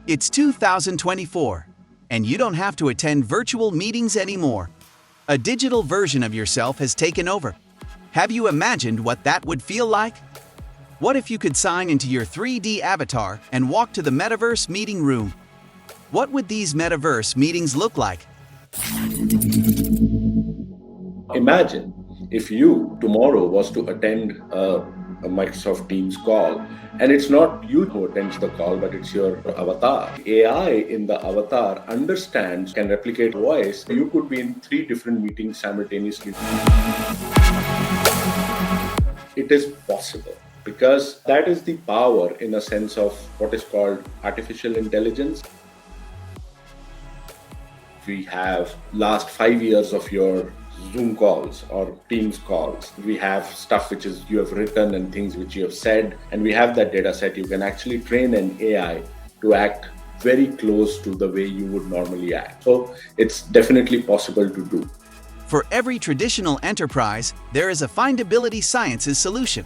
It's 2024, and you don't have to attend virtual meetings anymore. A digital version of yourself has taken over. Have you imagined what that would feel like? What if you could sign into your 3D avatar and walk to the metaverse meeting room? What would these metaverse meetings look like? Imagine if you tomorrow was to attend a Microsoft Teams call, and it's not you who attends the call, but it's your avatar. AI in the avatar understands, can replicate voice. You could be in 3 different meetings simultaneously. It is possible because that is the power in a sense of what is called artificial intelligence. We have last 5 years of your Zoom calls or Teams calls. We have stuff which is you have written and things which you have said, and we have that data set. You can actually train an AI to act very close to the way you would normally act. So it's definitely possible to do. For every traditional enterprise, there is a Findability Sciences solution.